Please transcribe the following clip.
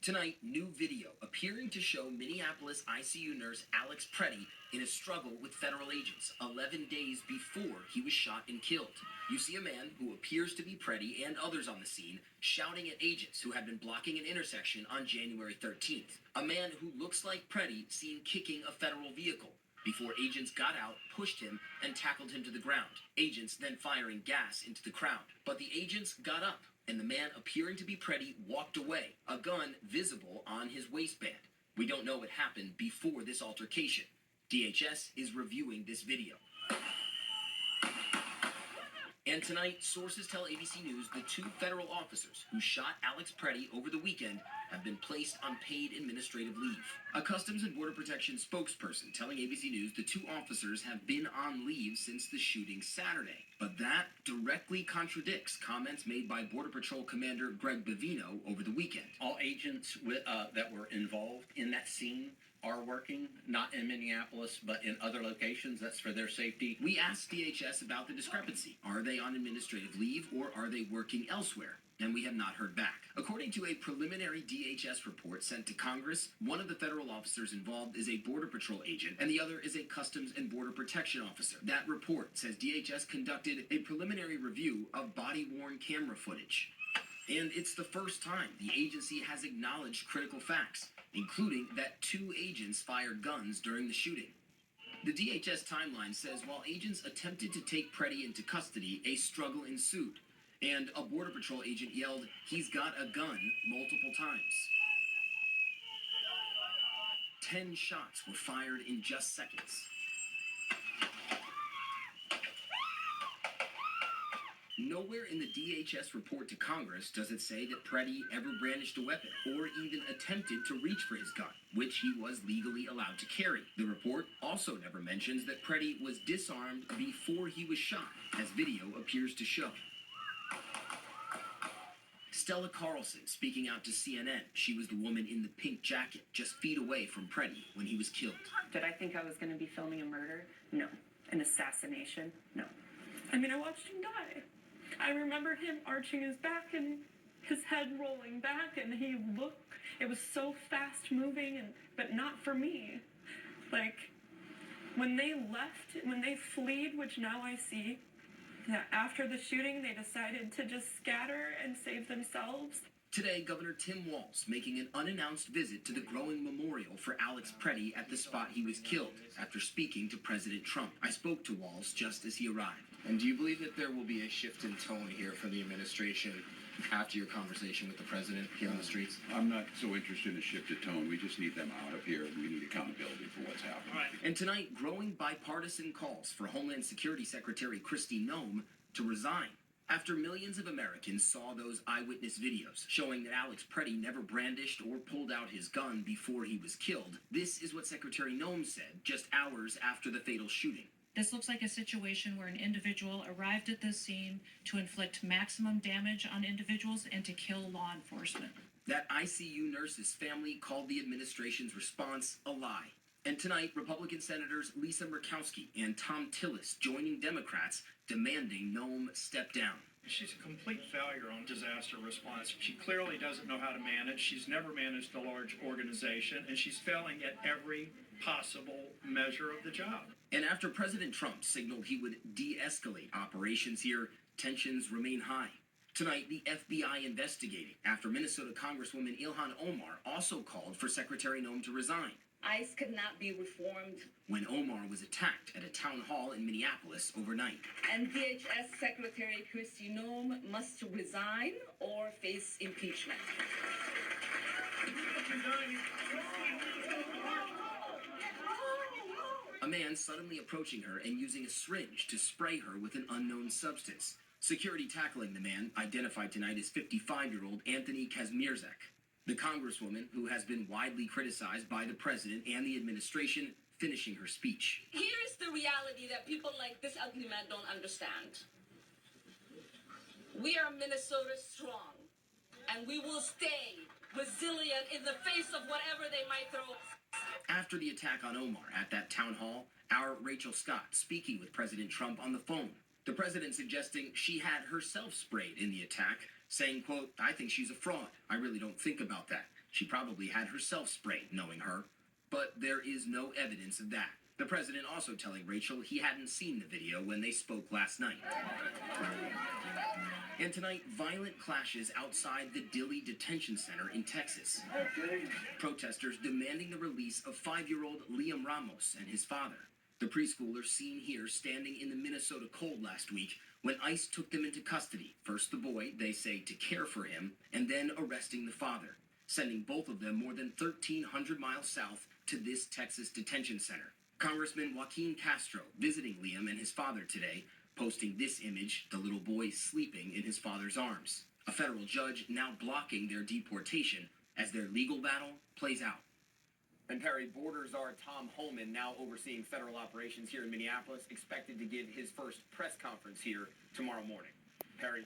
Tonight, new video appearing to show Minneapolis ICU nurse Alex Preddy in a struggle with federal agents 11 days before he was shot and killed. You see a man who appears to be Preddy and others on the scene shouting at agents who had been blocking an intersection on January 13th. A man who looks like Preddy seen kicking a federal vehicle before agents got out, pushed him, and tackled him to the ground. Agents then firing gas into the crowd. But the agents got up, and the man appearing to be Preddy walked away, a gun visible on his waistband. We don't know what happened before this altercation. DHS is reviewing this video. And tonight, sources tell ABC News the two federal officers who shot Alex Preddy over the weekend have been placed on paid administrative leave. A Customs and Border Protection spokesperson telling ABC News the two officers have been on leave since the shooting Saturday. But that directly contradicts comments made by Border Patrol Commander Greg Bavino over the weekend. All agents that were involved in that scene are working, not in Minneapolis, but in other locations. That's for their safety. We asked DHS about the discrepancy. Are they on administrative leave or are they working elsewhere? And we have not heard back. According to a preliminary DHS report sent to Congress, one of the federal officers involved is a Border Patrol agent and the other is a Customs and Border Protection officer. That report says DHS conducted a preliminary review of body-worn camera footage. And it's the first time the agency has acknowledged critical facts, including that two agents fired guns during the shooting. The DHS timeline says while agents attempted to take Preddy into custody, a struggle ensued, and a Border Patrol agent yelled, "He's got a gun," multiple times. 10 shots were fired in just seconds. Nowhere in the DHS report to Congress does it say that Preddy ever brandished a weapon or even attempted to reach for his gun, which he was legally allowed to carry. The report also never mentions that Preddy was disarmed before he was shot, as video appears to show. Stella Carlson speaking out to CNN. She was the woman in the pink jacket just feet away from Preddy when he was killed. Did I think I was going to be filming a murder? No. An assassination? No. I mean, I watched him die. I remember him arching his back and his head rolling back, and he looked, it was so fast moving, but not for me. Like, when they left, when they fled, which now I see, that after the shooting, they decided to just scatter and save themselves. Today, Governor Tim Walz making an unannounced visit to the growing memorial for Alex Preddy at the spot he was killed after speaking to President Trump. I spoke to Walz just as he arrived. And do you believe that there will be a shift in tone here from the administration after your conversation with the president here on the streets? I'm not so interested in a shift of tone. We just need them out of here. We need accountability for what's happening. Right. And tonight, growing bipartisan calls for Homeland Security Secretary Kristi Noem to resign after millions of Americans saw those eyewitness videos showing that Alex Preddy never brandished or pulled out his gun before he was killed. This is what Secretary Noem said just hours after the fatal shooting. This looks like a situation where an individual arrived at this scene to inflict maximum damage on individuals and to kill law enforcement. That ICU nurse's family called the administration's response a lie. And tonight, Republican Senators Lisa Murkowski and Tom Tillis joining Democrats demanding Noem step down. She's a complete failure on disaster response. She clearly doesn't know how to manage. She's never managed a large organization, and she's failing at every possible measure of the job. And after President Trump signaled he would de-escalate operations here, tensions remain high. Tonight, the FBI investigating after Minnesota Congresswoman Ilhan Omar also called for Secretary Noem to resign. ICE cannot be reformed. When Omar was attacked at a town hall in Minneapolis overnight. And DHS Secretary Kristi Noem must resign or face impeachment. A man suddenly approaching her and using a syringe to spray her with an unknown substance. Security tackling the man, identified tonight as 55-year-old Anthony Kazmierzak. The congresswoman, who has been widely criticized by the president and the administration, finishing her speech. Here's the reality that people like this ugly man don't understand. We are Minnesota strong, and we will stay resilient in the face of whatever they might throw. After the attack on Omar at that town hall, our Rachel Scott speaking with President Trump on the phone. The president suggesting she had herself sprayed in the attack, saying, quote, "I think she's a fraud. I really don't think about that. She probably had herself sprayed, knowing her. But there is no evidence of that. The president also telling Rachel he hadn't seen the video when they spoke last night. And tonight, violent clashes outside the Dilley Detention Center in Texas. Protesters demanding the release of 5-year-old Liam Ramos and his father. The preschooler seen here standing in the Minnesota cold last week when ICE took them into custody. First the boy, they say, to care for him, and then arresting the father, sending both of them more than 1,300 miles south to this Texas detention center. Congressman Joaquin Castro visiting Liam and his father today, posting this image, the little boy sleeping in his father's arms. A federal judge now blocking their deportation as their legal battle plays out. And Perry, Border Czar Tom Homan, now overseeing federal operations here in Minneapolis, expected to give his first press conference here tomorrow morning. Perry.